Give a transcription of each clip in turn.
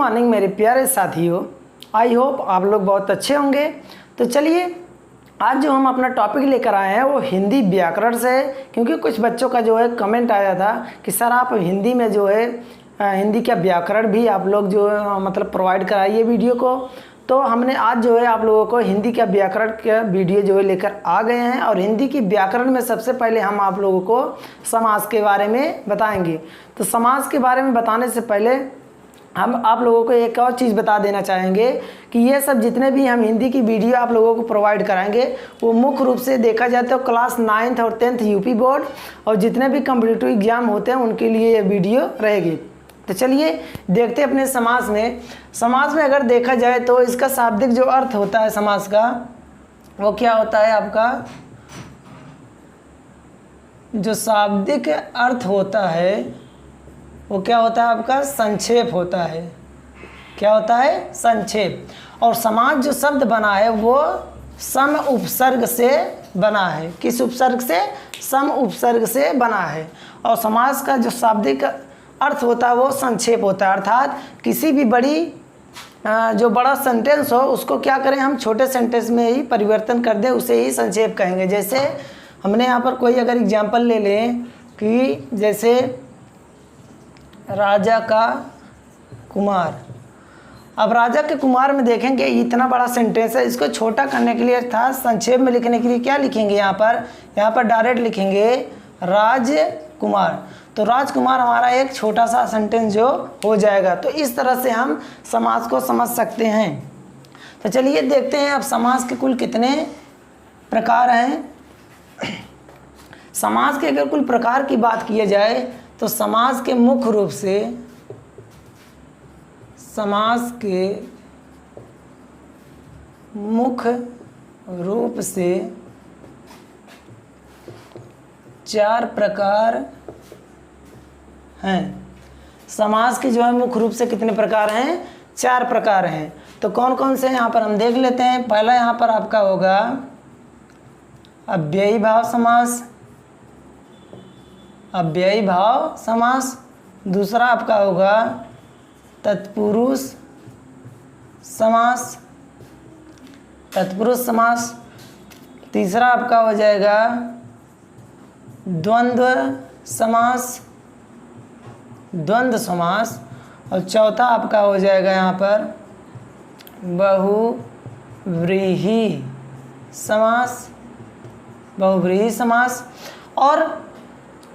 Morning मेरे प्यारे साथियों, आई होप आप लोग बहुत अच्छे होंगे। तो चलिए आज जो हम अपना टॉपिक लेकर आए हैं वो हिंदी व्याकरण से है, क्योंकि कुछ बच्चों का जो है कमेंट आया था कि सर आप हिंदी में जो है हिंदी का व्याकरण भी आप लोग जो है मतलब प्रोवाइड कराइए वीडियो को। तो हमने आज जो है आप लोगों को हिंदी का व्याकरण का वीडियो जो है लेकर आ गए हैं। और हिंदी की व्याकरण में सबसे पहले हम आप लोगों को समास के बारे में बताएंगे। तो समास के बारे में बताने से पहले हम आप लोगों को एक और चीज़ बता देना चाहेंगे कि ये सब जितने भी हम हिंदी की वीडियो आप लोगों को प्रोवाइड कराएंगे वो मुख्य रूप से देखा जाए तो क्लास 9th और 10th यूपी बोर्ड और जितने भी कॉम्पिटिटिव एग्जाम होते हैं उनके लिए ये वीडियो रहेगी। तो चलिए देखते हैं अपने समास में। समास में अगर देखा जाए तो इसका शाब्दिक जो अर्थ होता है समास का वो क्या होता है आपका, जो शाब्दिक अर्थ होता है वो क्या होता है आपका, संक्षेप होता है। क्या होता है, संक्षेप। और समास जो शब्द बना है वो सम उपसर्ग से बना है। किस उपसर्ग से, सम उपसर्ग से बना है। और समास का जो शाब्दिक अर्थ होता है वो संक्षेप होता है, अर्थात किसी भी बड़ी जो बड़ा सेंटेंस हो उसको क्या करें हम छोटे सेंटेंस में ही परिवर्तन कर दें, उसे ही संक्षेप कहेंगे। जैसे हमने यहाँ पर कोई अगर एग्जाम्पल ले लें कि जैसे राजा का कुमार। अब राजा के कुमार में देखेंगे इतना बड़ा सेंटेंस है, इसको छोटा करने के लिए अर्थात संक्षेप में लिखने के लिए क्या लिखेंगे, यहाँ पर डायरेक्ट लिखेंगे राजकुमार। तो राजकुमार हमारा एक छोटा सा सेंटेंस जो हो जाएगा। तो इस तरह से हम समास को समझ सकते हैं। तो चलिए देखते हैं अब समास के कुल कितने प्रकार हैं। समास के अगर कुल प्रकार की बात की जाए तो समास के मुख्य रूप से 4 प्रकार हैं। समास के जो है मुख्य रूप से कितने प्रकार हैं, 4 प्रकार हैं। तो कौन कौन से यहाँ पर हम देख लेते हैं। पहला यहाँ पर आपका होगा अव्ययी भाव समास, अव्ययी भाव समास। दूसरा आपका होगा तत्पुरुष समास, तत्पुरुष समास। तीसरा आपका हो जाएगा द्वंद्व समास, द्वंद्व समास। और चौथा आपका हो जाएगा यहाँ पर बहुव्रीहि समास, बहुव्रीहि समास। और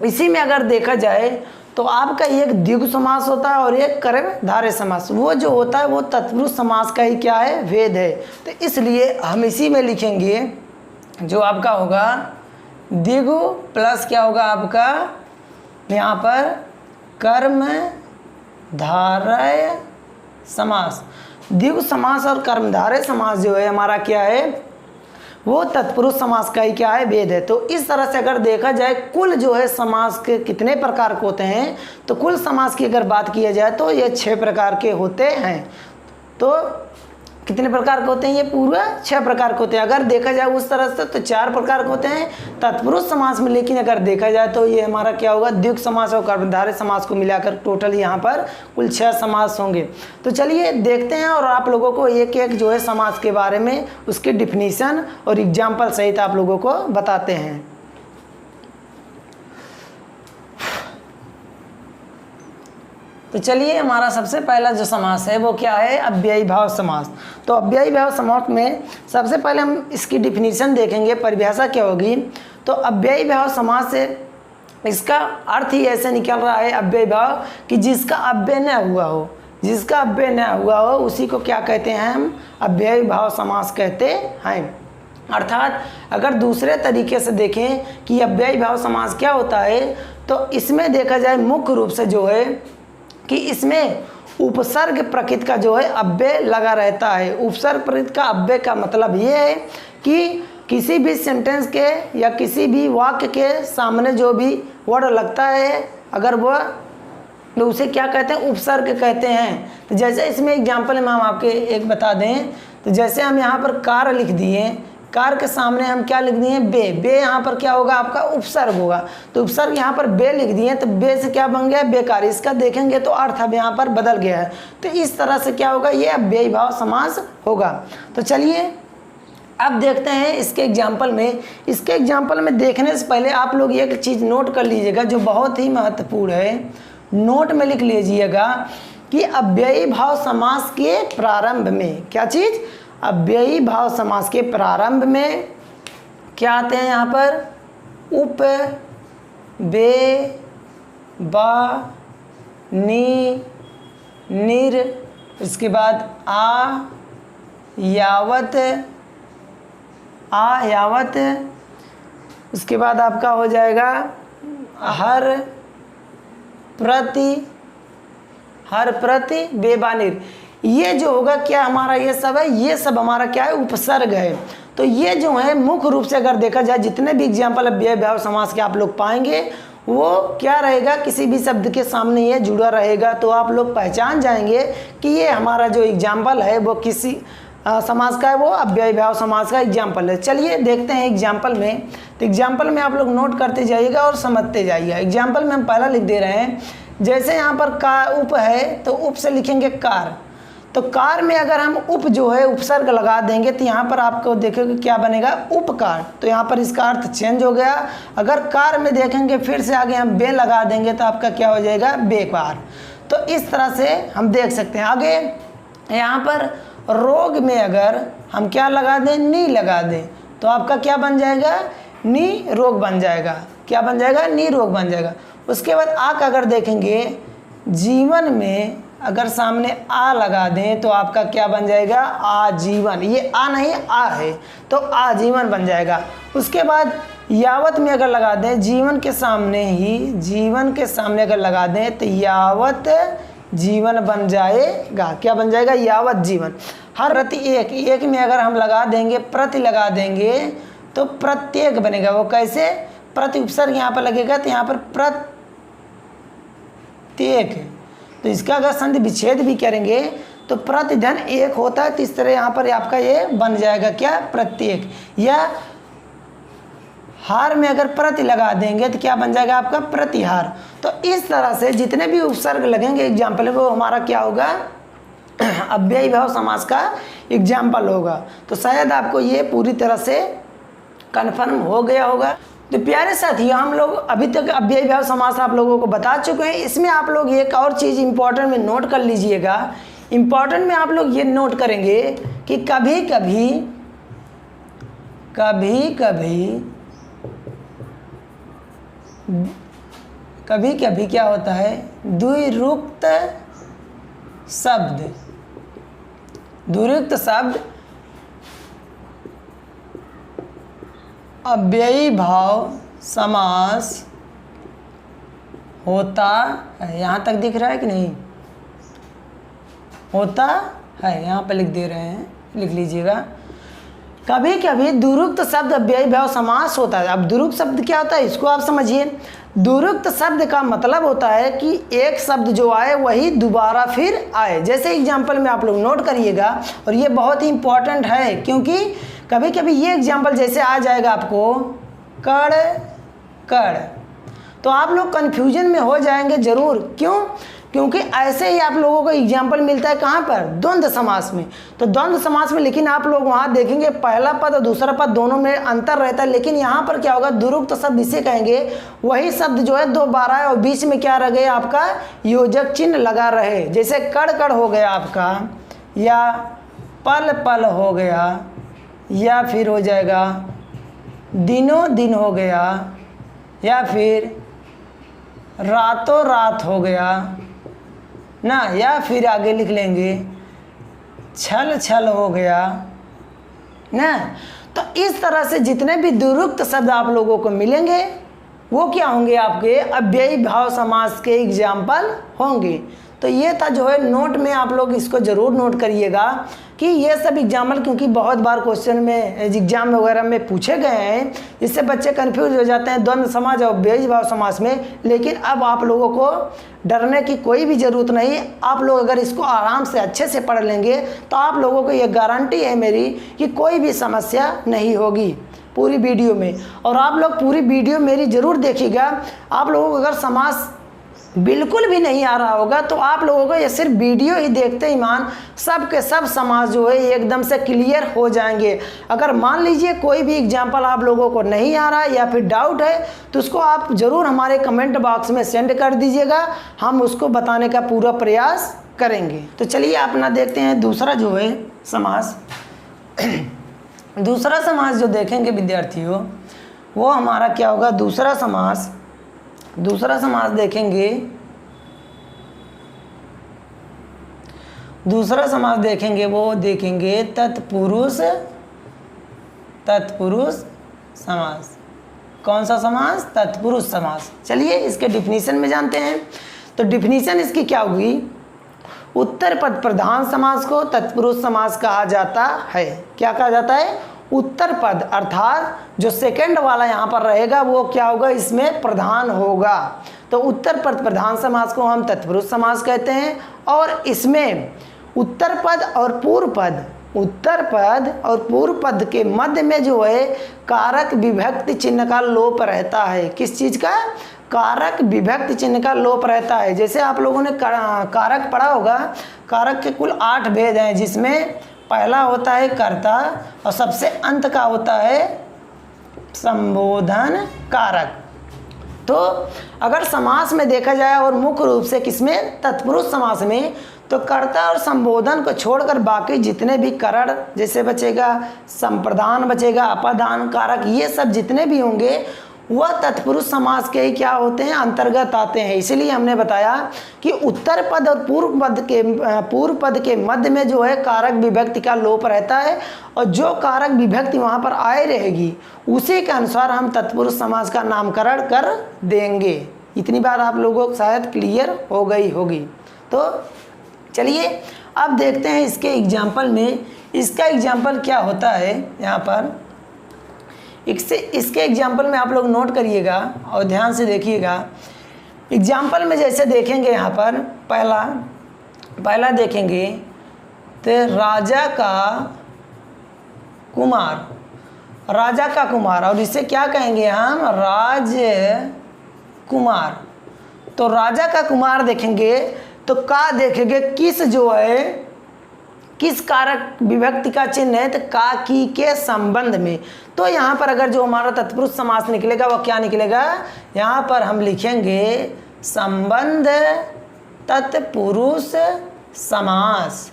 इसी में अगर देखा जाए तो आपका एक द्विगु समास होता है और एक कर्मधारय समास। वो जो होता है वो तत्पुरुष समास का ही क्या है, भेद है। तो इसलिए हम इसी में लिखेंगे जो आपका होगा द्विगु प्लस क्या होगा आपका यहाँ पर कर्मधारय समास। द्विगु समास और कर्मधारय समास जो है हमारा क्या है, वो तत्पुरुष समास का ही क्या है, भेद है। तो इस तरह से अगर देखा जाए कुल जो है समास के कितने प्रकार के होते हैं, तो कुल समास की अगर बात किया जाए तो ये 6 प्रकार के होते हैं। तो कितने प्रकार के होते हैं, ये पूरा 6 प्रकार के होते हैं। अगर देखा जाए उस तरह से तो 4 प्रकार के होते हैं तत्पुरुष समास में, लेकिन अगर देखा जाए तो ये हमारा क्या होगा, द्विगु समास और कर्मधारय समास को मिलाकर टोटल यहाँ पर कुल 6 समास होंगे। तो चलिए देखते हैं और आप लोगों को एक एक जो है समास के बारे में उसकी डिफिनीशन और एग्जाम्पल सहित आप लोगों को बताते हैं। तो चलिए हमारा सबसे पहला जो समास है वो क्या है, अव्ययी भाव समास। तो अव्ययी भाव समास में सबसे पहले हम इसकी डिफिनीशन देखेंगे, परिभाषा क्या होगी। तो अव्ययी भाव समास से इसका अर्थ ही ऐसे निकल रहा है अव्ययी भाव कि जिसका अव्यय न हुआ हो, जिसका अव्यय न हुआ हो उसी को क्या कहते हैं, हम अव्ययी भाव समास कहते हैं। अर्थात अगर दूसरे तरीके से देखें कि अव्ययी भाव समास क्या होता है, तो इसमें देखा जाए मुख्य रूप से जो है कि इसमें उपसर्ग प्रकृति का जो है अव्यय लगा रहता है। उपसर्ग प्रकृति का अव्यय का मतलब ये है कि किसी भी सेंटेंस के या किसी भी वाक्य के सामने जो भी वर्ड लगता है अगर वह, तो उसे क्या कहते हैं, उपसर्ग कहते हैं। तो जैसे इसमें एग्जाम्पल में हम आपके एक बता दें, तो जैसे हम यहाँ पर कार लिख दिए, कार के सामने हम क्या लिख दिए, बे। बे यहाँ पर क्या होगा, आपका उपसर्ग होगा, तो उपसर्ग यहाँ पर बे लिख दिए, तो बे से क्या बन गया, बेकार। इसका देखेंगे तो अर्थ अब यहाँ पर बदल गया है, तो इस तरह से क्या होगा, ये अव्ययी भाव समास होगा। तो चलिए अब देखते हैं इसके एग्जाम्पल में। इसके एग्जाम्पल में देखने से पहले आप लोग एक चीज़ नोट कर लीजिएगा जो बहुत ही महत्वपूर्ण है, नोट में लिख लीजिएगा कि अव्ययी भाव समास के प्रारंभ में, क्या चीज़, अव्ययी भाव समास के प्रारंभ में क्या आते हैं, यहाँ पर उप, बे, बा, नी, निर, इसके बाद आ, यावत, आ, यावत, उसके बाद आपका हो जाएगा हर, प्रति, हर प्रति, बेबानिर। ये जो होगा क्या हमारा, ये सब है, ये सब हमारा क्या है, उपसर्ग है। तो ये जो है मुख्य रूप से अगर देखा जाए जितने भी एग्जाम्पल अव्ययी भाव समास के आप लोग पाएंगे वो क्या रहेगा, किसी भी शब्द के सामने ये जुड़ा रहेगा, तो आप लोग पहचान जाएंगे कि ये हमारा जो एग्जाम्पल है वो किसी समास का है, वो अव्ययी भाव समास का एग्जाम्पल है। चलिए देखते हैं एग्जाम्पल में। तो एग्जाम्पल में आप लोग नोट करते जाइएगा और समझते जाइएगा। एग्जाम्पल में हम पहला लिख दे रहे हैं, जैसे यहाँ पर का उप है तो उप से लिखेंगे कार। तो कार में अगर हम उप जो है उपसर्ग लगा देंगे तो यहाँ पर आपको देखोगे क्या बनेगा, उपकार। तो यहाँ पर इसका अर्थ चेंज हो गया। अगर कार में देखेंगे फिर से आगे हम बे लगा देंगे तो आपका क्या हो जाएगा, बेकार। तो इस तरह से हम देख सकते हैं। आगे यहाँ पर रोग में अगर हम क्या लगा दें, नी लगा दें, तो आपका क्या बन जाएगा, नी रोग बन जाएगा। क्या बन जाएगा, नी रोग बन जाएगा। उसके बाद आ का अगर देखेंगे, जीवन में अगर सामने आ लगा दें तो आपका क्या बन जाएगा, आजीवन। ये आ नहीं आ है तो आजीवन बन जाएगा। उसके बाद यावत में अगर लगा दें, जीवन के सामने ही, जीवन के सामने अगर लगा दें तो यावत जीवन बन जाएगा। क्या बन जाएगा, यावत जीवन। हर प्रति एक, एक में अगर हम लगा देंगे, प्रति लगा देंगे तो प्रत्येक बनेगा। वो कैसे, प्रति उपसर्ग यहाँ पर लगेगा तो यहाँ पर प्रत्येक। तो इसका अगर संधि विच्छेद भी करेंगे तो प्रतिधन एक होता है, तो इस तरह यहाँ पर आपका ये बन जाएगा क्या, प्रत्येक। या हार में अगर प्रति लगा देंगे तो क्या बन जाएगा आपका, प्रतिहार। तो इस तरह से जितने भी उपसर्ग लगेंगे एग्जाम्पल वो हमारा क्या होगा, अव्ययी भाव समास का एग्जाम्पल होगा। तो शायद आपको ये पूरी तरह से कन्फर्म हो गया होगा। तो प्यारे साथियों, हम लोग अभी तक अव्ययी भाव समास आप लोगों को बता चुके हैं। इसमें आप लोग एक और चीज़ इंपॉर्टेंट में नोट कर लीजिएगा। इंपॉर्टेंट में आप लोग ये नोट करेंगे कि कभी कभी क्या होता है, द्विरुक्त शब्द अव्ययी भाव समास होता है। यहाँ तक दिख रहा है कि नहीं, होता है, यहाँ पे लिख दे रहे हैं, लिख लीजिएगा। कभी कभी दुरुक्त शब्द अव्ययी भाव समास होता है। अब दुरुक्त शब्द क्या होता है, इसको आप समझिए। दुरुक्त शब्द का मतलब होता है कि एक शब्द जो आए वही दोबारा फिर आए। जैसे एग्जाम्पल में आप लोग नोट करिएगा, और ये बहुत ही इंपॉर्टेंट है क्योंकि कभी कभी ये एग्जाम्पल जैसे आ जाएगा आपको, कड़ कड़, तो आप लोग कन्फ्यूजन में हो जाएंगे ज़रूर। क्यों, क्योंकि ऐसे ही आप लोगों को एग्जाम्पल मिलता है कहाँ पर, द्वंद्व समास में। तो द्वंद्व समास में लेकिन आप लोग वहाँ देखेंगे पहला पद और दूसरा पद दोनों में अंतर रहता है, लेकिन यहाँ पर क्या होगा, दुरुक्त शब्द इसे कहेंगे, वही शब्द जो है दोबारा है और बीच में क्या रह गया आपका, योजक चिन्ह लगा रहे। जैसे कड़ कड़ हो गया आपका, या पल पल हो गया, या फिर हो जाएगा दिनों दिन हो गया, या फिर रातों रात हो गया ना, या फिर आगे लिख लेंगे छल छल हो गया ना। तो इस तरह से जितने भी दुरुक्त शब्द आप लोगों को मिलेंगे वो क्या होंगे, आपके अव्ययी भाव समास के एग्जाम्पल होंगे। तो ये था जो है नोट में, आप लोग इसको ज़रूर नोट करिएगा। कि ये सब एग्जाम्पल क्योंकि बहुत बार क्वेश्चन में एग्जाम वगैरह में पूछे गए हैं, जिससे बच्चे कंफ्यूज हो जाते हैं द्वंद्व समाज और बेजभाव समास में। लेकिन अब आप लोगों को डरने की कोई भी ज़रूरत नहीं। आप लोग अगर इसको आराम से अच्छे से पढ़ लेंगे तो आप लोगों को ये गारंटी है मेरी कि कोई भी समस्या नहीं होगी पूरी वीडियो में। और आप लोग पूरी वीडियो मेरी ज़रूर देखिएगा। आप लोगों को अगर समास बिल्कुल भी नहीं आ रहा होगा तो आप लोगों को ये सिर्फ वीडियो ही देखते ही मान सब के सब समास जो है एकदम से क्लियर हो जाएंगे। अगर मान लीजिए कोई भी एग्जाम्पल आप लोगों को नहीं आ रहा है या फिर डाउट है तो उसको आप ज़रूर हमारे कमेंट बॉक्स में सेंड कर दीजिएगा, हम उसको बताने का पूरा प्रयास करेंगे। तो चलिए अपना देखते हैं दूसरा जो है समास। दूसरा समास जो देखेंगे विद्यार्थियों वो हमारा क्या होगा, दूसरा समास देखेंगे। दूसरा समास देखेंगे वो देखेंगे तत्पुरुष समास। कौन सा समास, तत्पुरुष समास। चलिए इसके डिफिनीशन में जानते हैं। तो डिफिनीशन इसकी क्या होगी, उत्तर पद प्रधान समास को तत्पुरुष समास कहा जाता है। क्या कहा जाता है, उत्तर पद अर्थात जो सेकंड वाला यहाँ पर रहेगा वो क्या होगा, इसमें प्रधान होगा। तो उत्तर पद प्रधान समास को हम तत्पुरुष समास कहते हैं। और इसमें उत्तर पद और पूर्व पद के मध्य में जो है कारक विभक्ति चिन्ह का लोप रहता है। किस चीज़ का, कारक विभक्ति चिन्ह का लोप रहता है। जैसे आप लोगों ने कारक पढ़ा होगा, कारक के कुल 8 भेद हैं, जिसमें पहला होता है कर्ता और सबसे अंत का होता है संबोधन कारक। तो अगर समास में देखा जाए और मुख्य रूप से किसमें, तत्पुरुष समास में, तो कर्ता और संबोधन को छोड़कर बाकी जितने भी करण जैसे बचेगा, संप्रदान बचेगा, अपादान कारक, ये सब जितने भी होंगे वह तत्पुरुष समास के ही क्या होते हैं, अंतर्गत आते हैं। इसीलिए हमने बताया कि उत्तर पद और पूर्व पद के मध्य में जो है कारक विभक्ति का लोप रहता है और जो कारक विभक्ति वहाँ पर आए रहेगी उसी के अनुसार हम तत्पुरुष समास का नामकरण कर देंगे। इतनी बात आप लोगों को शायद क्लियर हो गई होगी। तो चलिए अब देखते हैं इसके एग्जाम्पल में। इसका एग्जाम्पल क्या होता है, यहाँ पर इसके एग्जाम्पल में आप लोग नोट करिएगा और ध्यान से देखिएगा। एग्जाम्पल में जैसे देखेंगे यहाँ पर पहला देखेंगे तो राजा का कुमार और इसे क्या कहेंगे हम, राजकुमार। तो राजा का कुमार देखेंगे तो का देखेंगे किस जो है किस कारक विभक्ति का चिन्ह है, तो का की के संबंध में। तो यहाँ पर अगर जो हमारा तत्पुरुष समास निकलेगा वो क्या निकलेगा, यहाँ पर हम लिखेंगे संबंध तत्पुरुष समास।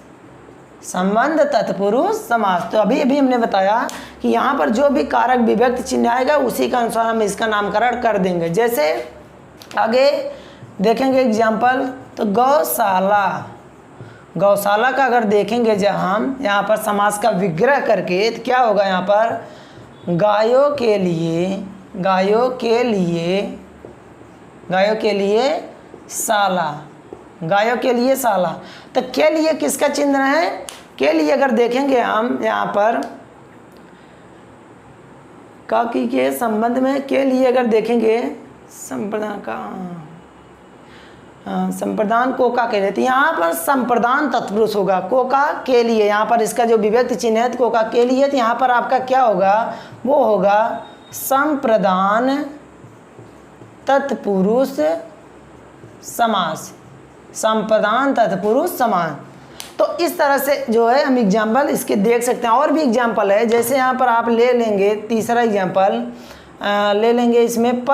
तो अभी हमने बताया कि यहाँ पर जो भी कारक विभक्ति चिन्ह आएगा उसी के अनुसार हम इसका नामकरण कर देंगे। जैसे आगे देखेंगे एग्जाम्पल, तो गौशाला का अगर देखेंगे जब हम यहाँ पर समास का विग्रह करके तो क्या होगा, यहाँ पर गायों के लिए शाला। तो के लिए किसका चिन्ह है, के लिए अगर देखेंगे हम यहाँ पर का की के संबंध में, के लिए अगर देखेंगे संप्रदान कोका के लिए, तो यहाँ पर संप्रदान तत्पुरुष होगा। कोका के लिए यहाँ पर इसका जो विभक्ति चिन्ह है कोका के लिए, तो यहाँ पर आपका क्या होगा, वो होगा संप्रदान तत्पुरुष समास। तो इस तरह से जो है हम एग्जाम्पल इसके देख सकते हैं। और भी एग्जाम्पल है, जैसे यहाँ पर आप ले लेंगे तीसरा एग्जाम्पल ले लेंगे, इसमें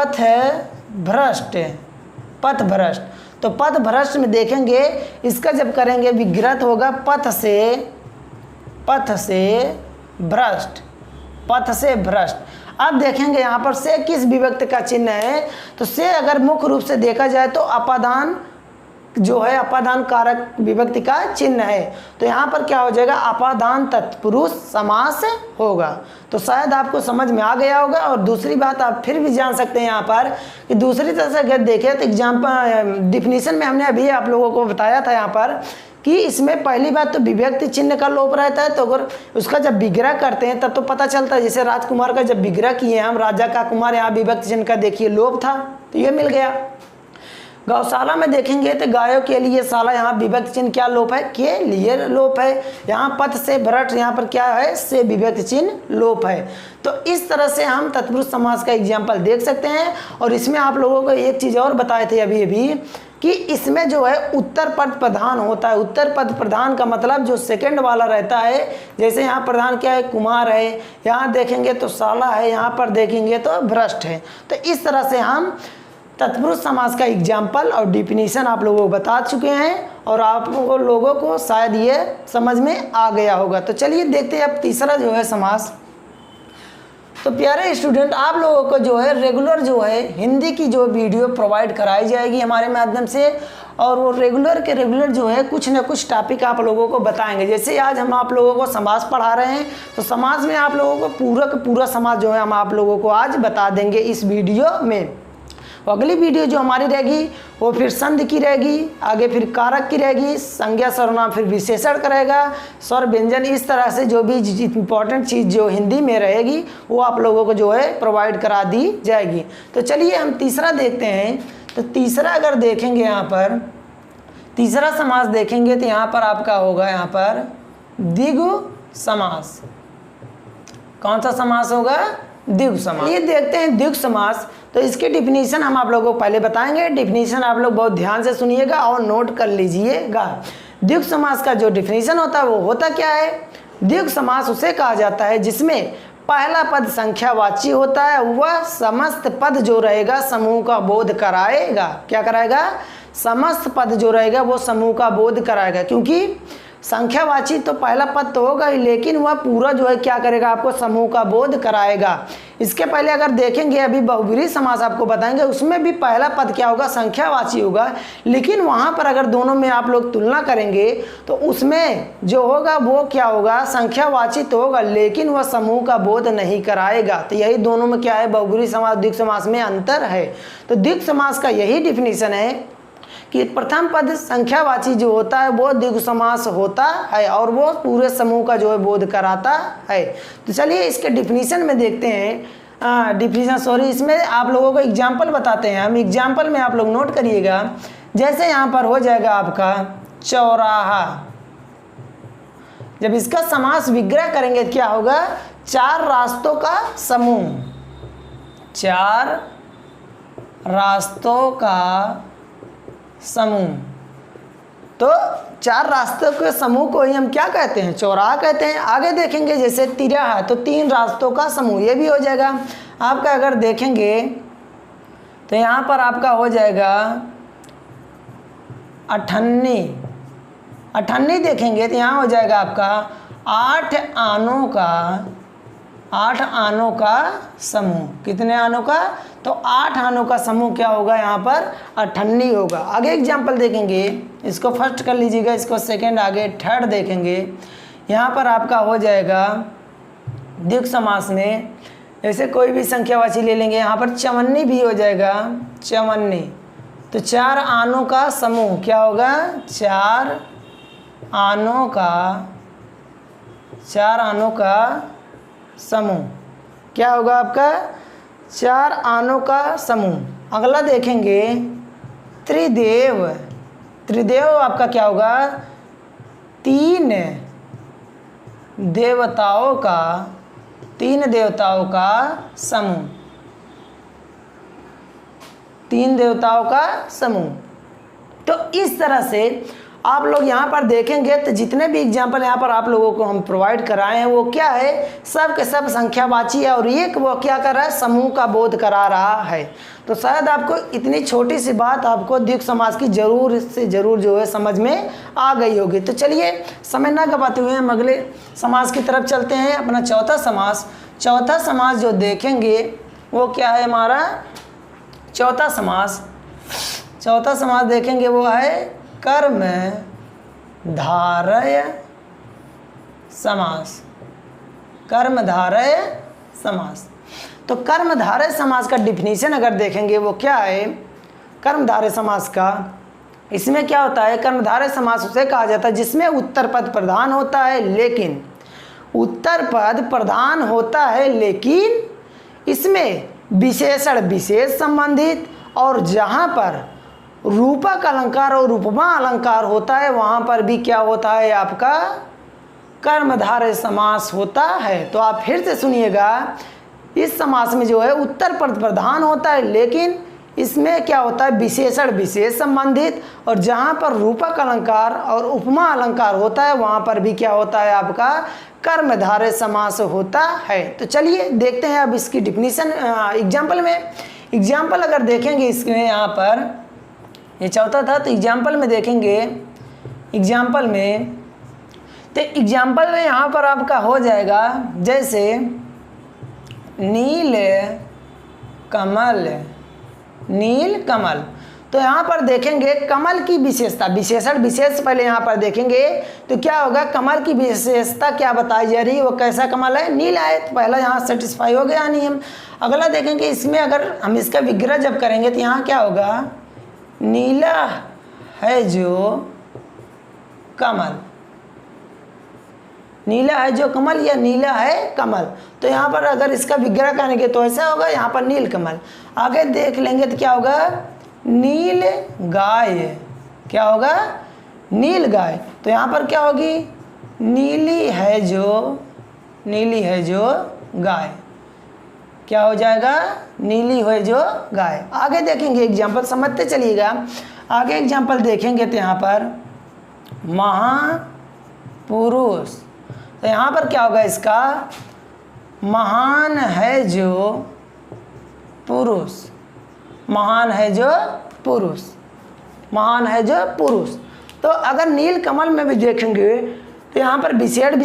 पथभ्रष्ट। तो पथभ्रष्ट में देखेंगे इसका जब करेंगे विग्रह होगा पथ से भ्रष्ट। अब देखेंगे यहाँ पर से किस विभक्ति का चिन्ह है, तो से अगर मुख्य रूप से देखा जाए तो अपादान जो है अपादान कारक विभक्ति का चिन्ह है। तो यहाँ पर क्या हो जाएगा, अपादान तत्पुरुष समास होगा। तो शायद आपको समझ में आ गया होगा। और दूसरी बात आप फिर भी जान सकते हैं यहाँ पर कि दूसरी तरह से अगर देखें तो एग्जाम्पल डिफिनीशन में हमने अभी आप लोगों को बताया था यहाँ पर कि इसमें पहली बात तो विभक्ति चिन्ह का लोप रहता है, तो अगर उसका जब विग्रह करते हैं तब तो पता चलता है। जैसे राजकुमार का जब विग्रह किए हम, राजा का कुमार, यहाँ विभक्ति चिन्ह का देखिए लोप था, तो ये मिल गया। गौशाला में देखेंगे तो गायों के लिए शाला, यहाँ विभक्ति चिन्ह क्या लोप है, के लिए लोप है। यहाँ पथ से भ्रट, यहाँ पर क्या है, से विभक्ति चिन्ह लोप है। तो इस तरह से हम तत्पुरुष समास का एग्जाम्पल देख सकते हैं। और इसमें आप लोगों को एक चीज़ और बताए थे अभी कि इसमें जो है उत्तर पद प्रधान होता है। उत्तर पद प्रधान का मतलब जो सेकंड वाला रहता है, जैसे यहाँ प्रधान क्या है, कुमार है, यहाँ देखेंगे तो शाला है, यहाँ पर देखेंगे तो भ्रष्ट है। तो इस तरह से हम तत्पुरुष समास का एग्जाम्पल और डिफिनीशन आप लोगों को बता चुके हैं, और आप लोगों को शायद ये समझ में आ गया होगा। तो चलिए देखते हैं अब तीसरा जो है समास। तो प्यारे स्टूडेंट, आप लोगों को जो है रेगुलर जो है हिंदी की जो वीडियो प्रोवाइड कराई जाएगी हमारे माध्यम से, और वो रेगुलर के रेगुलर जो है कुछ ना कुछ टॉपिक आप लोगों को बताएंगे। जैसे आज हम आप लोगों को समास पढ़ा रहे हैं, तो समास में आप लोगों को पूरा समास जो है हम आप लोगों को आज बता देंगे इस वीडियो में। अगली वीडियो जो हमारी रहेगी वो फिर संधि की रहेगी, आगे फिर कारक की रहेगी, संज्ञा सर्वनाम, फिर विशेषण करेगा, स्वर व्यंजन, इस तरह से जो भी इंपॉर्टेंट चीज़ जो हिंदी में रहेगी वो आप लोगों को जो है प्रोवाइड करा दी जाएगी। तो चलिए हम तीसरा देखते हैं। तो तीसरा अगर देखेंगे, यहाँ पर तीसरा समास देखेंगे तो यहाँ पर आपका होगा यहाँ पर द्विगु समास। कौन सा समास होगा, द्विगु समास। ये देखते हैं द्विगु समास। तो इसके डिफिनीशन हम आप लोगों को पहले बताएंगे। डिफिनीशन आप लोग बहुत ध्यान से सुनिएगा और नोट कर लीजिएगा। द्विगु समास का जो डिफिनीशन होता है वो होता क्या है, द्विगु समास उसे कहा जाता है जिसमें पहला पद संख्यावाची होता है, वह समस्त पद जो रहेगा समूह का बोध कराएगा। क्या कराएगा, समस्त पद जो रहेगा वो समूह का बोध कराएगा। क्योंकि संख्यावाची तो पहला पद तो होगा ही, लेकिन वह पूरा जो है क्या करेगा, आपको समूह का बोध कराएगा। इसके पहले अगर देखेंगे अभी बहुब्रीहि समास आपको बताएंगे, उसमें भी पहला पद क्या होगा, संख्यावाची होगा, लेकिन वहाँ पर अगर दोनों में आप लोग तुलना करेंगे तो उसमें जो होगा वो क्या होगा, संख्यावाची तो होगा लेकिन वह समूह का बोध नहीं कराएगा। तो यही दोनों में क्या है, बहुब्रीहि समास द्विगु समास में अंतर है। तो द्विगु समास का यही डिफिनीशन है कि प्रथम पद संख्यावाची जो होता है वो द्विगु समास होता है और वो पूरे समूह का जो है बोध कराता है। तो चलिए इसके डिफिनीशन में देखते हैं। इसमें आप लोगों को एग्जाम्पल बताते हैं हम। एग्जाम्पल में आप लोग नोट करिएगा। जैसे यहाँ पर हो जाएगा आपका चौराहा, जब इसका समास विग्रह करेंगे क्या होगा, चार रास्तों का समूह, चार रास्तों का समूह। तो चार रास्तों के समूह को ही हम क्या कहते हैं, चौराहा कहते हैं। आगे देखेंगे जैसे तिराहा, तो तीन रास्तों का समूह, ये भी हो जाएगा आपका। अगर देखेंगे तो यहाँ पर आपका हो जाएगा अठन्नी। अठन्नी देखेंगे तो यहाँ हो जाएगा आपका आठ आनों का समूह। कितने आनों का, तो 8 आनों का समूह क्या होगा, यहाँ पर अठन्नी होगा। आगे एग्जाम्पल देखेंगे, इसको फर्स्ट कर लीजिएगा, इसको सेकंड, आगे थर्ड देखेंगे। यहाँ पर आपका हो जाएगा द्विगु समास में, जैसे कोई भी संख्यावाची ले लेंगे, यहाँ पर चवन्नी भी हो जाएगा, चवन्नी। तो 4 आनों का समूह क्या होगा, 4 आनों का समूह क्या होगा आपका, 4 आनों का समूह। अगला देखेंगे त्रिदेव। त्रिदेव आपका क्या होगा, 3 देवताओं का समूह, 3 देवताओं का समूह। तो इस तरह से आप लोग यहाँ पर देखेंगे तो जितने भी एग्जाम्पल यहाँ पर आप लोगों को हम प्रोवाइड कराए हैं वो क्या है, सब के सब संख्यावाची है और एक वो क्या कर रहा है, समूह का बोध करा रहा है। तो शायद आपको इतनी छोटी सी बात आपको द्विगु समास की जरूर से जरूर जो है समझ में आ गई होगी। तो चलिए समय ना गवाते हुए हम अगले समास की तरफ चलते हैं, अपना चौथा समास। चौथा समास जो देखेंगे वो क्या है हमारा, चौथा समास देखेंगे वो है कर्मधारय समास। कर्मधारय समास। तो कर्मधारय समास का डिफिनीशन अगर देखेंगे वो क्या है, कर्मधारय समास का इसमें क्या होता है, कर्मधारय समास उसे कहा जाता है जिसमें उत्तर पद प्रधान होता है, लेकिन उत्तर पद प्रधान होता है लेकिन इसमें विशेषण विशेष संबंधित, और जहाँ पर रूपक अलंकार और उपमा अलंकार होता है वहाँ पर भी क्या होता है, आपका कर्मधारय समास होता है। तो आप फिर से सुनिएगा, इस समास में जो है उत्तर पद प्रधान होता है लेकिन इसमें क्या होता है, विशेषण विशेष संबंधित, और जहाँ पर रूपक अलंकार और उपमा अलंकार होता है वहाँ पर भी क्या होता है, आपका कर्मधारय समास होता है। तो चलिए देखते हैं अब इसकी डिफिनीशन एग्जाम्पल में। एग्जाम्पल अगर देखेंगे इसमें, यहाँ पर ये चौथा था, तो एग्जाम्पल में देखेंगे, एग्जाम्पल में यहाँ पर आपका हो जाएगा जैसे नील कमल, नील कमल। तो यहाँ पर देखेंगे कमल की विशेषता, विशेषण विशेष पहले यहाँ पर देखेंगे तो क्या होगा, कमल की विशेषता क्या बताई जा रही है, वो कैसा कमल है, नीला है। तो पहला यहाँ सेटिस्फाई हो गया नियम। अगला देखेंगे इसमें अगर हम इसका विग्रह जब करेंगे तो यहाँ क्या होगा, नीला है जो कमल, नीला है जो कमल या नीला है कमल। तो यहाँ पर अगर इसका विग्रह करेंगे तो ऐसा होगा, यहाँ पर नील कमल। आगे देख लेंगे तो क्या होगा, नील गाय, क्या होगा, नील गाय। तो यहाँ पर क्या होगी, नीली है जो गाय, क्या हो जाएगा, नीली है जो गाय। आगे देखेंगे एग्जाम्पल, समझते चलिएगा। आगे एग्जाम्पल देखेंगे तो यहाँ पर महापुरुष, तो यहाँ पर क्या होगा इसका, महान है जो पुरुष, महान है जो पुरुष, महान है जो पुरुष। तो अगर नील कमल में भी देखेंगे तो यहाँ पर विशेषण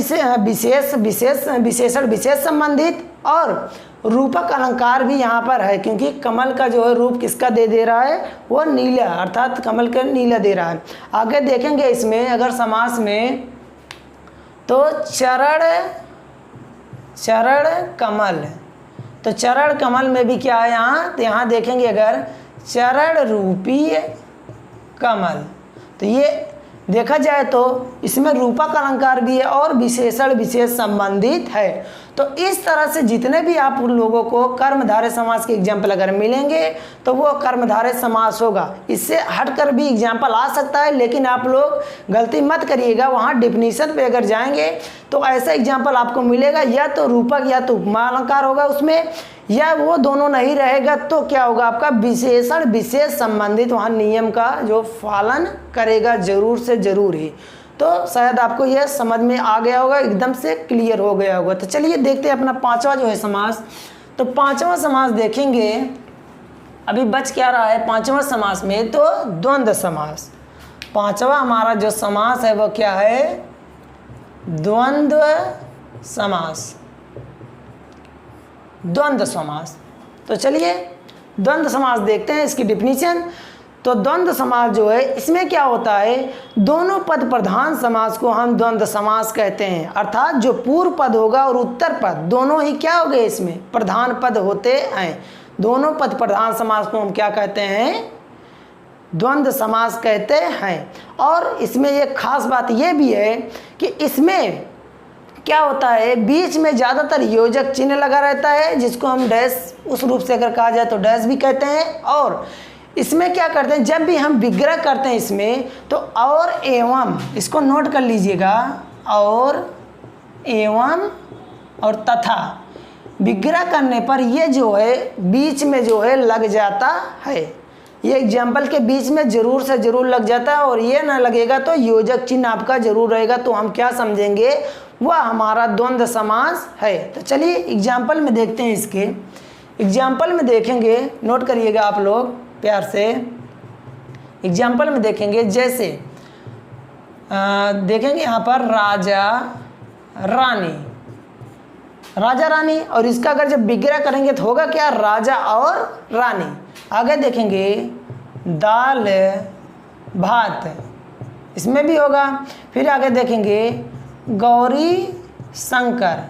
विशेष संबंधित और रूपक अलंकार भी यहाँ पर है, क्योंकि कमल का जो है रूप किसका दे रहा है, वो नीला, अर्थात कमल का नीला दे रहा है। आगे देखेंगे इसमें अगर समास में तो चरण कमल, तो चरण कमल में भी क्या है यहाँ, तो यहाँ देखेंगे अगर चरण रूपी कमल, तो ये देखा जाए तो इसमें रूपक अलंकार भी है और विशेषण विशेष संबंधित है। तो इस तरह से जितने भी आप लोगों को कर्मधारय समास के एग्जाम्पल अगर मिलेंगे तो वो कर्मधारय समास होगा। इससे हटकर भी एग्जाम्पल आ सकता है, लेकिन आप लोग गलती मत करिएगा, वहाँ डिफिनीशन पे अगर जाएंगे तो ऐसा एग्जाम्पल आपको मिलेगा, या तो रूपक या तो उपमा अलंकार होगा उसमें, या वो दोनों नहीं रहेगा तो क्या होगा, आपका विशेषण विशेष संबंधित वहाँ नियम का जो पालन करेगा जरूर से जरूर ही। तो शायद आपको यह समझ में आ गया होगा, एकदम से क्लियर हो गया होगा। तो चलिए देखते हैं अपना पांचवा जो है समास। तो पांचवा समास देखेंगे, अभी बच क्या रहा है पांचवा समास में, तो द्वंद्व समास। पांचवा हमारा जो समास है वो क्या है, द्वंद्व समास, द्वंद्व समास। तो चलिए द्वंद्व समास देखते हैं इसकी डिफिनीशन। तो द्वंद्व समास जो है इसमें क्या होता है, दोनों पद प्रधान समास को हम द्वंद्व समास कहते हैं, अर्थात जो पूर्व पद होगा और उत्तर पद दोनों ही क्या हो गए, इसमें प्रधान पद होते हैं। दोनों पद प्रधान समास को हम क्या कहते हैं, द्वंद्व समास कहते हैं। और इसमें एक खास बात यह भी है कि इसमें क्या होता है, बीच में ज़्यादातर योजक चिन्ह लगा रहता है, जिसको हम डैश, उस रूप से अगर कहा जाए तो डैश भी कहते हैं। और इसमें क्या करते हैं, जब भी हम विग्रह करते हैं इसमें तो और एवं, इसको नोट कर लीजिएगा, और एवं और तथा विग्रह करने पर ये जो है बीच में जो है लग जाता है। ये एग्जाम्पल के बीच में जरूर से जरूर लग जाता है, और ये ना लगेगा तो योजक चिन्ह आपका जरूर रहेगा, तो हम क्या समझेंगे, वह हमारा द्वंद्व समास है। तो चलिए एग्जाम्पल में देखते हैं इसके। एग्जाम्पल में देखेंगे, नोट करिएगा आप लोग प्यार से। एग्जाम्पल में देखेंगे जैसे देखेंगे यहाँ पर राजा रानी, राजा रानी, और इसका अगर जब विग्रह करेंगे तो होगा क्या, राजा और रानी। आगे देखेंगे दाल भात, इसमें भी होगा। फिर आगे देखेंगे गौरी शंकर,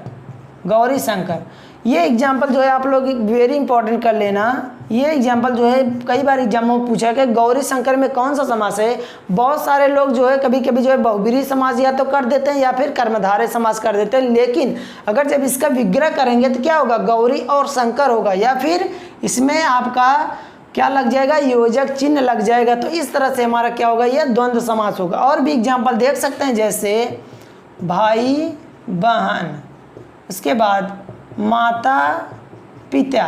गौरी शंकर, ये एग्जाम्पल जो है आप लोग वेरी इंपॉर्टेंट कर लेना। ये एग्जाम्पल जो है कई बार एग्जाम में पूछा है कि गौरी शंकर में कौन सा समास है। बहुत सारे लोग जो है कभी कभी जो है बहुब्रीहि समास या तो कर देते हैं या फिर कर्मधारय समास कर देते हैं, लेकिन अगर जब इसका विग्रह करेंगे तो क्या होगा, गौरी और शंकर होगा, या फिर इसमें आपका क्या लग जाएगा, योजक चिन्ह लग जाएगा। तो इस तरह से हमारा क्या होगा, यह द्वंद्व समास होगा। और भी एग्जाम्पल देख सकते हैं, जैसे भाई बहन, उसके बाद माता पिता,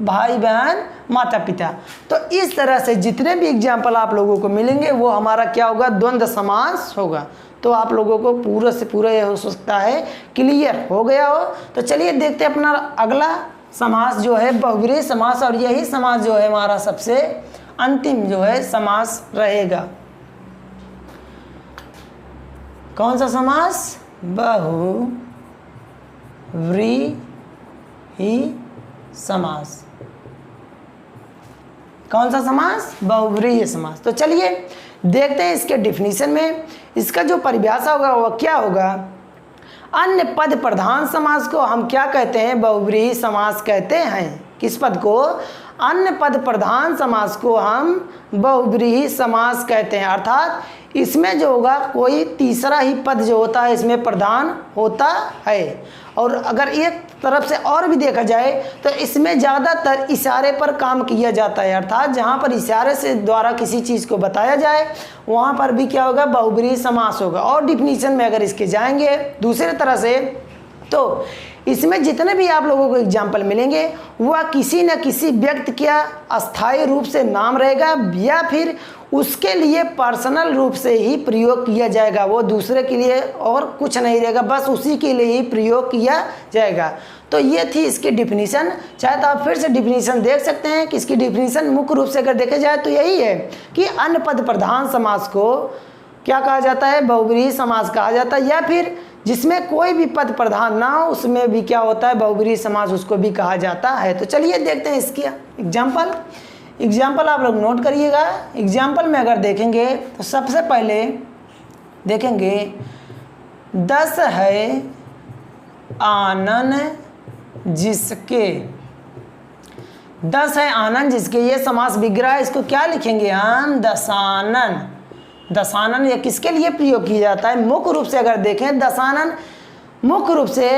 भाई बहन माता पिता। तो इस तरह से जितने भी एग्जाम्पल आप लोगों को मिलेंगे वो हमारा क्या होगा, द्वंद्व समास होगा। तो आप लोगों को पूरा से पूरा यह हो सकता है क्लियर हो गया हो। तो चलिए देखते हैं अपना अगला समास जो है बहुब्रीहि समास, और यही समास जो है हमारा सबसे अंतिम जो है समास रहेगा। कौन सा समास, बहुब्रीहि समास। कौन सा समास, बहुब्रीहि समास। तो चलिए देखते हैं इसके डिफिनीशन में। इसका जो परिभाषा होगा वह क्या होगा, अन्य पद प्रधान समास को हम क्या कहते हैं, बहुब्रीहि समास कहते हैं। किस पद को, अन्य पद प्रधान समास को हम बहुब्रीहि समास कहते हैं। अर्थात इसमें जो होगा कोई तीसरा ही पद जो होता है इसमें प्रधान होता है। और अगर एक तरफ से और भी देखा जाए तो इसमें ज़्यादातर इशारे पर काम किया जाता है। अर्थात जहाँ पर इशारे से द्वारा किसी चीज़ को बताया जाए वहाँ पर भी क्या होगा, बहुब्रीहि समास होगा। और डिफिनीशन में अगर इसके जाएंगे दूसरे तरह से, तो इसमें जितने भी आप लोगों को एग्जाम्पल मिलेंगे वह किसी न किसी व्यक्ति का अस्थायी रूप से नाम रहेगा, या फिर उसके लिए पर्सनल रूप से ही प्रयोग किया जाएगा। वो दूसरे के लिए और कुछ नहीं रहेगा, बस उसी के लिए ही प्रयोग किया जाएगा। तो ये थी इसकी डिफिनीशन। चाहे तो आप फिर से डिफिनीशन देख सकते हैं कि इसकी डिफिनीशन मुख्य रूप से अगर देखा जाए तो यही है कि अन्य पद प्रधान समास को क्या कहा जाता है, बहुब्रीहि समास कहा जाता है। या फिर जिसमें कोई भी पद प्रधान ना हो उसमें भी क्या होता है, बहुब्रीहि समास उसको भी कहा जाता है। तो चलिए देखते हैं इसकी एग्जाम्पल आप लोग नोट करिएगा। एग्जाम्पल में अगर देखेंगे तो सबसे पहले देखेंगे 10 है आनन जिसके, 10 है आनन जिसके, ये समास विग्रह है। इसको क्या लिखेंगे हम, दशानन। दशानन ये किसके लिए प्रयोग किया जाता है, मुख्य रूप से अगर देखें दशानन मुख्य रूप से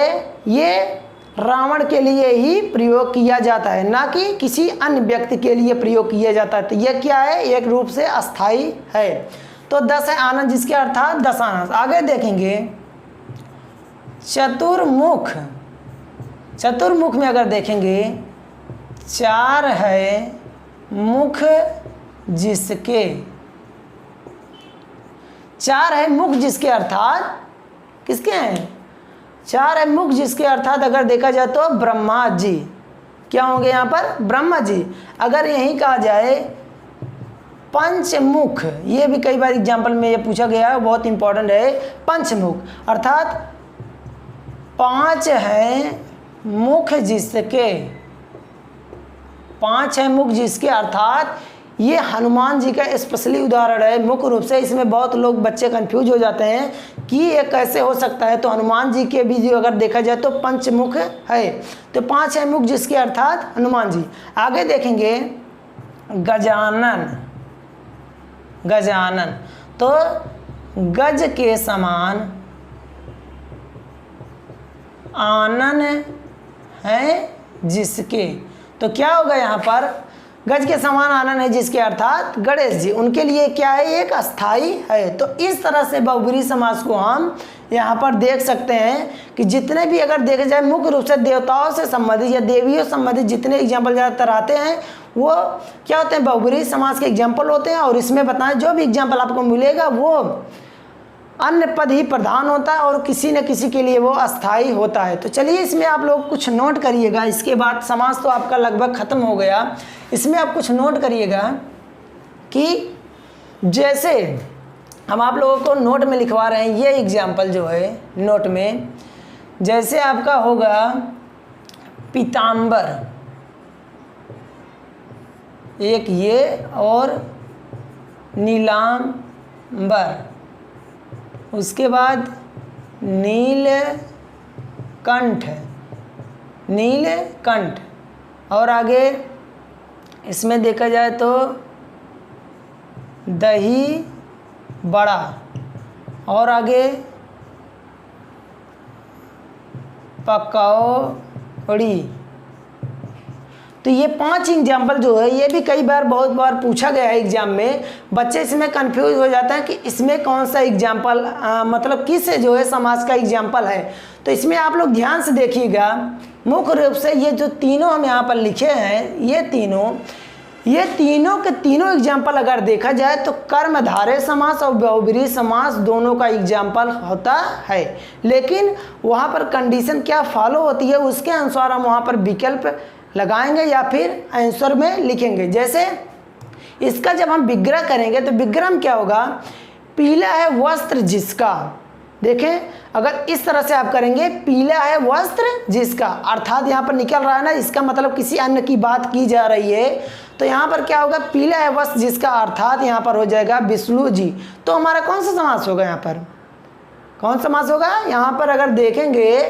ये रावण के लिए ही प्रयोग किया जाता है, ना कि किसी अन्य व्यक्ति के लिए प्रयोग किया जाता है। तो यह क्या है, एक रूप से अस्थाई है। तो 10 है आनंद जिसके अर्थात दशानन। आगे देखेंगे चतुर्मुख, चतुर्मुख में अगर देखेंगे 4 है मुख जिसके, 4 है मुख जिसके अर्थात किसके हैं, 4 है मुख जिसके अर्थात अगर देखा जाए तो ब्रह्मा जी। क्या होंगे यहाँ पर, ब्रह्मा जी। अगर यहीं कहा जाए पंचमुख, ये भी कई बार एग्जाम्पल में ये पूछा गया है, बहुत इंपॉर्टेंट है। पंचमुख अर्थात 5 है मुख जिसके, 5 है मुख जिसके अर्थात ये हनुमान जी का स्पेशली उदाहरण है। मुख्य रूप से इसमें बहुत लोग बच्चे कंफ्यूज हो जाते हैं कि ये कैसे हो सकता है। तो हनुमान जी के भी जो अगर देखा जाए तो पंचमुख है, तो 5 है मुख जिसके अर्थात हनुमान जी। आगे देखेंगे गजानन, गजानन तो गज के समान आनन है जिसके, तो क्या होगा यहाँ पर, गज के समान आनंद है जिसके अर्थात गणेश जी, उनके लिए क्या है, एक अस्थाई है। तो इस तरह से बहुब्रीहि समास को हम यहाँ पर देख सकते हैं कि जितने भी अगर देखे जाए मुख्य रूप से देवताओं से संबंधित या देवियों संबंधित जितने एग्जाम्पल ज़्यादातर आते हैं वो क्या होते हैं, बहुब्रीहि समास के एग्जाम्पल होते हैं। और इसमें बताएं जो भी एग्जाम्पल आपको मिलेगा वो अन्य पद ही प्रधान होता है और किसी न किसी के लिए वो अस्थाई होता है। तो चलिए इसमें आप लोग कुछ नोट करिएगा। इसके बाद समास तो आपका लगभग ख़त्म हो गया। इसमें आप कुछ नोट करिएगा कि जैसे हम आप लोगों को नोट में लिखवा रहे हैं, ये एग्जाम्पल जो है नोट में, जैसे आपका होगा पीताम्बर, एक ये, और नीलांबर, उसके बाद नीलकंठ, नीलकंठ। और आगे इसमें देखा जाए तो दही बड़ा। और आगे पकौड़ी। तो ये 5 एग्जाम्पल जो है ये भी कई बार बहुत बार पूछा गया है एग्जाम में। बच्चे इसमें कंफ्यूज हो जाते हैं कि इसमें कौन सा एग्जाम्पल मतलब किस जो है समास का एग्जाम्पल है। तो इसमें आप लोग ध्यान से देखिएगा, मुख्य रूप से ये जो तीनों हम यहाँ पर लिखे हैं ये तीनों के तीनों एग्जाम्पल अगर देखा जाए तो कर्मधारय समास और बहुब्रीहि समास दोनों का एग्जाम्पल होता है। लेकिन वहाँ पर कंडीशन क्या फॉलो होती है उसके अनुसार हम वहाँ पर विकल्प लगाएंगे या फिर आंसर में लिखेंगे। जैसे इसका जब हम विग्रह करेंगे तो विग्रह में क्या होगा, पीला है वस्त्र जिसका। देखें अगर इस तरह से आप करेंगे, पीला है वस्त्र जिसका, अर्थात यहाँ पर निकल रहा है ना, इसका मतलब किसी अन्य की बात की जा रही है। तो यहाँ पर क्या होगा, पीला है वस्त्र जिसका, अर्थात यहाँ पर हो जाएगा विष्णु जी। तो हमारा कौन सा समास होगा, यहाँ पर कौन समास होगा, यहाँ पर अगर देखेंगे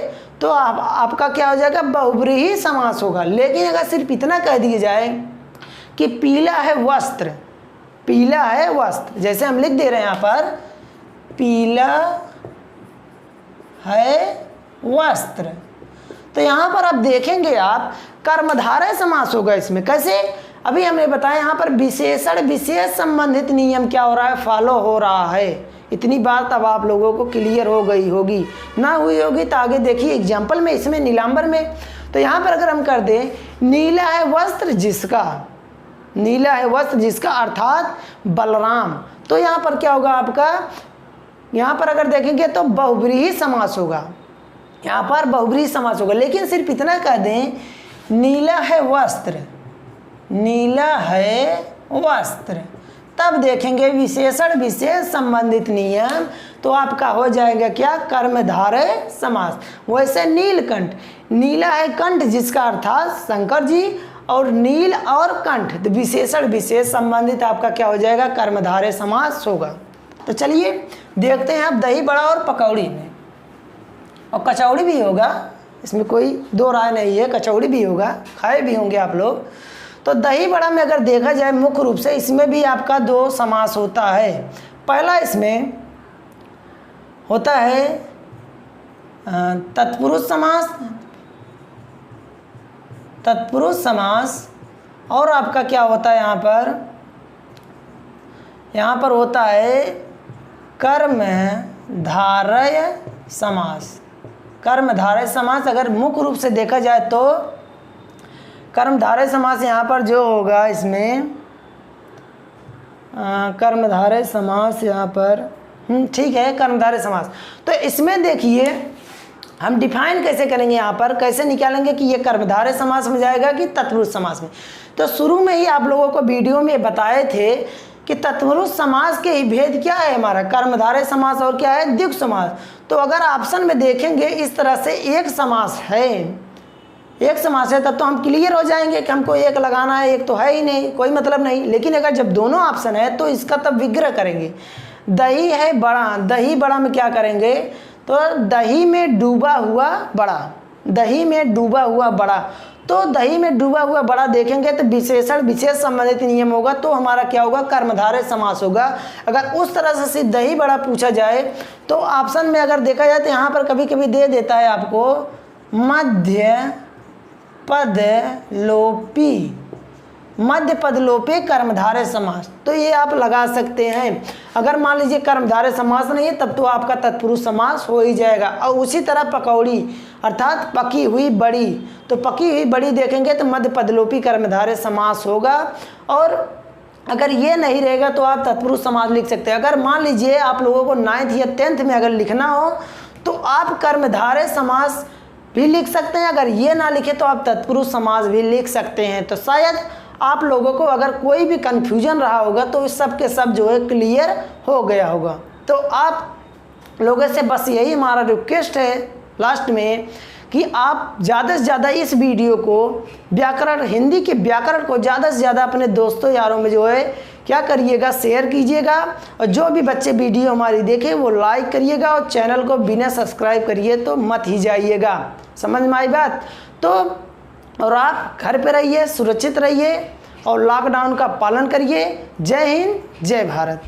तो आपका क्या हो जाएगा, बहुब्रीहि समास होगा। लेकिन अगर सिर्फ इतना कह दिया जाए कि पीला है वस्त्र, पीला है वस्त्र, जैसे हम लिख दे रहे हैं यहाँ पर पीला है वस्त्र, तो यहाँ पर आप देखेंगे आप कर्मधारय समास होगा इसमें। कैसे, अभी हमने बताया यहाँ पर विशेषण विशेष संबंधित नियम क्या हो रहा है, फॉलो हो रहा है। इतनी बात अब आप लोगों को क्लियर हो गई होगी, ना हुई होगी तो आगे देखिए एग्जाम्पल में, इसमें नीलांबर में। तो यहाँ पर अगर हम कर दें नीला है वस्त्र जिसका, नीला है वस्त्र जिसका अर्थात बलराम, तो यहाँ पर क्या होगा आपका, यहाँ पर अगर देखेंगे तो बहुब्रीहि समास होगा, यहाँ पर बहुब्रीहि समास होगा। लेकिन सिर्फ इतना कह दें नीला है वस्त्र, नीला है वस्त्र, तब देखेंगे विशेषण विशेष संबंधित नियम, तो आपका हो जाएगा क्या, कर्मधारय समास। वैसे नीलकंठ, नीला है कंठ जिसका अर्थात शंकर जी, और नील और कंठ, तो विशेषण विशेष संबंधित आपका क्या हो जाएगा, कर्मधारय समास होगा। तो चलिए देखते हैं अब दही बड़ा और पकौड़ी में, और कचौड़ी भी होगा, इसमें कोई दो राय नहीं है, कचौड़ी भी होगा, खाए भी होंगे आप लोग। तो दही बड़ा में अगर देखा जाए मुख्य रूप से इसमें भी आपका 2 समास होता है। पहला इसमें होता है तत्पुरुष समास, तत्पुरुष समास, और आपका क्या होता है यहाँ पर होता है कर्मधारय समास। कर्मधारय समास अगर मुख्य रूप से देखा जाए तो कर्मधारय समास यहाँ पर जो होगा इसमें कर्मधारय समास यहाँ पर ठीक है, कर्मधारय समास। तो इसमें देखिए हम डिफाइन कैसे करेंगे, यहाँ पर कैसे निकालेंगे कि ये कर्मधारय समास में जाएगा कि तत्पुरुष समास में। तो शुरू में ही आप लोगों को वीडियो में बताए थे कि तत्पुरुष समास के ही भेद क्या है हमारा, कर्मधारय समास और क्या है, द्विगु समास। तो अगर ऑप्शन में देखेंगे इस तरह से एक समास है, एक समास है, तब तो हम क्लियर हो जाएंगे कि हमको एक लगाना है, एक तो है ही नहीं, कोई मतलब नहीं। लेकिन अगर जब दोनों ऑप्शन है तो इसका तब विग्रह करेंगे। दही है बड़ा, दही बड़ा में क्या करेंगे, तो दही में डूबा हुआ बड़ा, दही में डूबा हुआ बड़ा, तो दही में डूबा हुआ बड़ा देखेंगे तो विशेषण विशेष संबंधित नियम होगा, तो हमारा क्या होगा, कर्मधारय समास होगा। अगर उस तरह से दही बड़ा पूछा जाए तो ऑप्शन में अगर देखा जाए तो यहाँ पर कभी कभी दे देता है आपको मध्य पद लोपी, मध्य पद लोपी कर्मधारय समास, तो ये आप लगा सकते हैं। अगर मान लीजिए कर्मधारय समास नहीं है तब तो आपका तत्पुरुष समास हो ही जाएगा। और उसी तरह पकौड़ी अर्थात पकी हुई बड़ी, तो पकी हुई बड़ी देखेंगे तो मध्य पदलोपी कर्मधारय समास होगा। और अगर ये नहीं रहेगा तो आप तत्पुरुष समास लिख सकते हैं। अगर मान लीजिए आप लोगों को 9th या 10th में अगर लिखना हो तो आप कर्मधारय समास भी लिख सकते हैं, अगर ये ना लिखे तो आप तत्पुरुष समास भी लिख सकते हैं। तो शायद आप लोगों को अगर कोई भी कन्फ्यूजन रहा होगा तो इस सब के सब जो है क्लियर हो गया होगा। तो आप लोगों से बस यही हमारा रिक्वेस्ट है लास्ट में कि आप ज़्यादा से ज़्यादा इस वीडियो को व्याकरण, हिंदी के व्याकरण को ज़्यादा से ज़्यादा अपने दोस्तों यारों में जो है क्या करिएगा, शेयर कीजिएगा। और जो भी बच्चे वीडियो हमारी देखें वो लाइक करिएगा, और चैनल को बिना सब्सक्राइब करिए तो मत ही जाइएगा। समझ में आई बात? तो और आप घर पे रहिए, सुरक्षित रहिए और लॉकडाउन का पालन करिए। जय हिंद, जय भारत।